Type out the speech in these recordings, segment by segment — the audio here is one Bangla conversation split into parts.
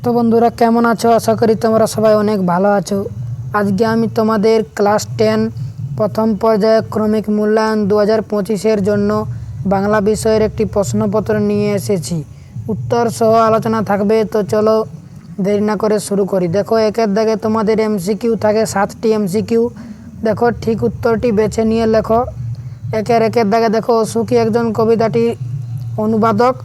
তো বন্ধুরা কেমন আছো? আশা করি তোমরা সবাই অনেক ভালো আছো। আজকে আমি তোমাদের ক্লাস 10 প্রথম পর্যায়ে ক্রমিক মূল্যায়ন 2025-এর জন্য বাংলা বিষয়ের একটি প্রশ্নপত্র নিয়ে এসেছি। উত্তর সহ আলোচনা থাকবে। তো চলো দেরি না করে শুরু করি। দেখো, একের দাগে তোমাদের এমসিকিউ থাকে 7টি এমসিকিউ। দেখো, ঠিক উত্তরটি বেছে নিয়ে লেখো। একের দাগে দেখো, অসুখী একজন কবিতাটি অনুবাদক।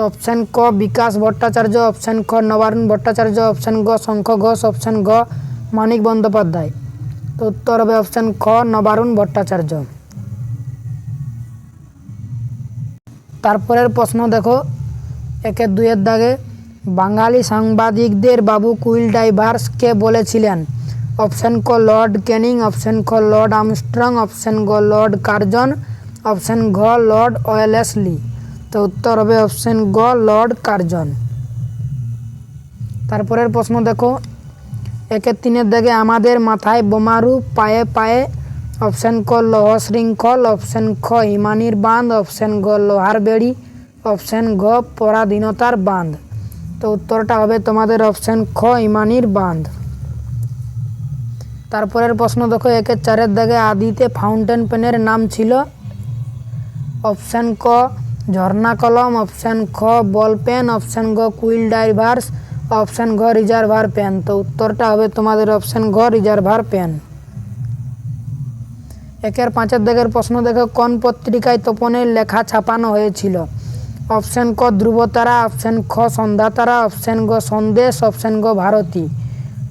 অপশান ক বিকাশ ভট্টাচার্য, অপশান খ নবারুণ ভট্টাচার্য, অপশান গ শঙ্খ ঘোষ, অপশান ঘ মানিক বন্দ্যোপাধ্যায়। তো উত্তর হবে অপশান খ নবারুণ ভট্টাচার্য। তারপরের প্রশ্ন দেখো, দুইয়ের দাগে বাঙালি সাংবাদিকদের বাবু কুইল ডাইভার্স কে বলেছিলেন? অপশান ক লর্ড ক্যানিং, অপশান খ লর্ড আর্মস্ট্রং, অপশান গ লর্ড কার্জন, অপশান ঘ লর্ড ওয়েলেসলি। তো উত্তর হবে অপশান গ লর্ড কার্জন। তারপরের প্রশ্ন দেখো, তিনের দাগে আমাদের মাথায় বোমারু পায়ে পায়ে। অপশান ক লৌহ শৃঙ্খল, অপশান খ হিমানির বাঁধ, অপশান গ লোহার বেড়ি, অপশান ঘ পরাধীনতার বাঁধ। তো উত্তরটা হবে তোমাদের অপশান খ হিমানির বাঁধ। তারপরের প্রশ্ন দেখো, চারের দাগে আদিতে ফাউন্টেন পেনের নাম ছিল? অপশান ক ঝর্ণা কলম, অপশান খ বল পেন, অপশান গ কুইল ডাইভার্স, অপশান ঘ রিজার্ভার পেন। তো উত্তরটা হবে তোমাদের অপশান ঘ রিজার্ভার পেন। পাঁচের দাগের প্রশ্ন দেখো, কোন পত্রিকায় তপনের লেখা ছাপানো হয়েছিল? অপশান ক ধ্রুবতারা, অপশান খ সন্ধ্যাতারা, অপশান গ সন্দেশ, অপশান গ ভারতী।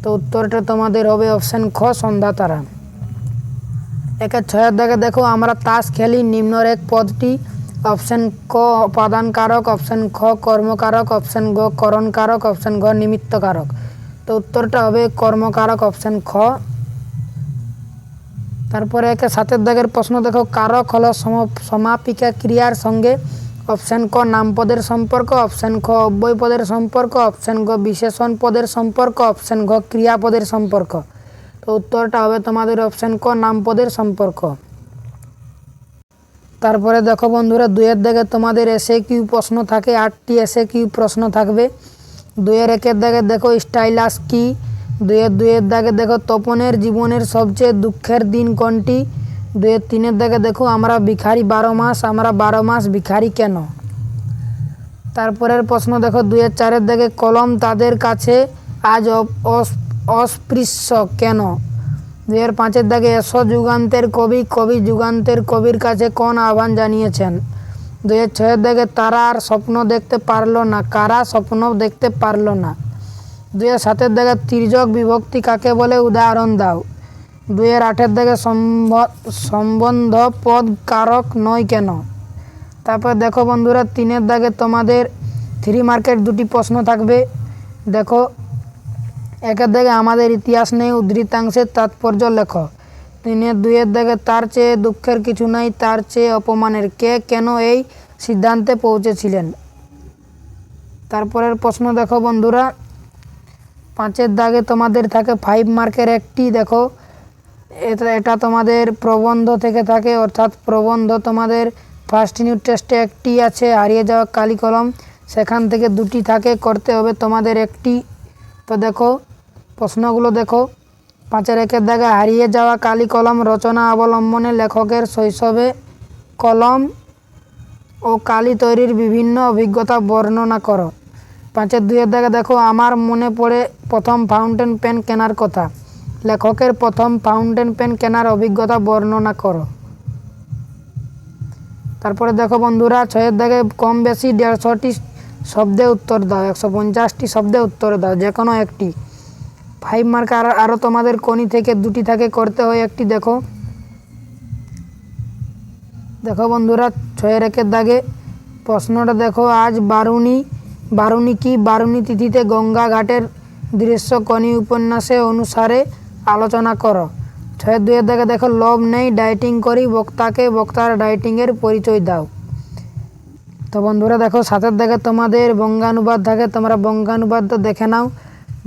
তো উত্তরটা তোমাদের হবে অপশান খ সন্ধ্যাতারা। ছয়ের দাগে দেখো, আমরা তাস খেলি নিম্নরেখ পদটি? অপশান ক উপাদান কারক, অপশান খ কর্মকারক, অপশান গ করণকারক, অপশান ঘ নিমিত্ত কারক। তো উত্তরটা হবে কর্মকারক, অপশান খ। তারপরে সাতের দাগের প্রশ্ন দেখো, কারক হলো সমাপিকা ক্রিয়ার সঙ্গে? অপশান ক নামপদের সম্পর্ক, অপশান খ অব্যয় পদের সম্পর্ক, অপশান গ বিশেষণ পদের সম্পর্ক, অপশান ঘ ক্রিয়াপদের সম্পর্ক। তো উত্তরটা হবে তোমাদের অপশান ক নামপদের সম্পর্ক। তারপরে দেখো বন্ধুরা, দুইয়ের দাগে তোমাদের এসএকিউ প্রশ্ন থাকে। 8টি এসএকিউ প্রশ্ন থাকবে। একের দাগে দেখো স্টাইলাস কি? দুইয়ের দাগে দেখো তপনের জীবনের সবচেয়ে দুঃখের দিন কোনটি? তিনের দাগে দেখো আমরা ভিখারি 12 মাস, আমরা 12 মাস ভিখারি কেন? তারপরের প্রশ্ন দেখো, চারের দাগে কলম তাদের কাছে আজ অস্পৃশ্য কেন? পাঁচের দাগে এসো যুগান্তের কবি, কবি যুগান্তের কবির কাছে কোন আহ্বান জানিয়েছেন? ছয়ের দাগে তারা আর স্বপ্ন দেখতে পারল না, কারা স্বপ্ন দেখতে পারল না? সাতের দাগে তির্যক বিভক্তি কাকে বলে, উদাহরণ দাও? আটের দাগে সম্বন্ধ পদ কারক নয় কেন? তারপর দেখো বন্ধুরা, তিনের দাগে তোমাদের 3 মার্কের 2টি প্রশ্ন থাকবে। দেখো, একের দাগে আমাদের ইতিহাস নেই উদ্ধৃতাংশের তাৎপর্য লেখো। দুইয়ের দাগে তার চেয়ে দুঃখের কিছু নাই, তার চেয়ে অপমানের। কে কেন এই সিদ্ধান্তে পৌঁছেছিলেন? তারপরের প্রশ্ন দেখো বন্ধুরা, 5-এর দাগে তোমাদের থাকে 5 মার্কের একটি। দেখো, এটা তোমাদের প্রবন্ধ থেকে থাকে, অর্থাৎ প্রবন্ধ তোমাদের ফার্স্ট ইউনিট টেস্টে একটি আছে, হারিয়ে যাওয়া কালি কলম, সেখান থেকে 2টি থাকে, করতে হবে তোমাদের একটি। তো দেখো প্রশ্নগুলো দেখো, 5-এর একের দাগে হারিয়ে যাওয়া কালি কলম রচনা অবলম্বনে লেখকের শৈশবে কলম ও কালি তৈরির বিভিন্ন অভিজ্ঞতা বর্ণনা করো। 5-এর 2-এর দাগে দেখো, আমার মনে পড়ে প্রথম ফাউন্টেন পেন কেনার কথা, লেখকের প্রথম ফাউন্টেন পেন কেনার অভিজ্ঞতা বর্ণনা করো। তারপরে দেখো বন্ধুরা, 6-এর দাগে কম বেশি 150টি শব্দে উত্তর দাও, 150টি শব্দে উত্তর দাও, যে কোনো একটি। 5 মার্ক আরও তোমাদের কোনি থেকে 2টি থাকে, করতে হয় একটি। দেখো বন্ধুরা, 6-এর 1-এর দাগে প্রশ্নটা দেখো, আজ বারুণী কি? বারুণী তিথিতে গঙ্গা ঘাটের দৃশ্য কোনি উপন্যাসে অনুসারে আলোচনা করো। 6-এর 2-এর দাগে দেখো, লোভ নেই ডায়েটিং করি, বক্তার ডায়েটিংয়ের পরিচয় দাও। তো বন্ধুরা দেখো, 7-এর দাগে তোমাদের বঙ্গানুবাদ থাকে, তোমরা বঙ্গানুবাদটা দেখে নাও।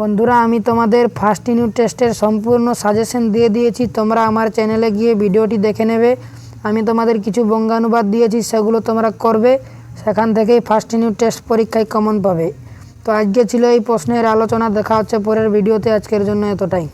বন্ধুরা, আমি তোমাদের ফার্স্ট ইউনিট টেস্টের সম্পূর্ণ সাজেশন দিয়ে দিয়েছি, তোমরা আমার চ্যানেলে গিয়ে ভিডিওটি দেখে নেবে। আমি তোমাদের কিছু বঙ্গানুবাদ দিয়েছি, সেগুলো তোমরা করবে, সেখান থেকেই ফার্স্ট ইউনিট টেস্ট পরীক্ষায় কমন পাবে। তো আজকে ছিল এই প্রশ্নের আলোচনা। দেখা হচ্ছে পরের ভিডিওতে। আজকের জন্য এতটাই।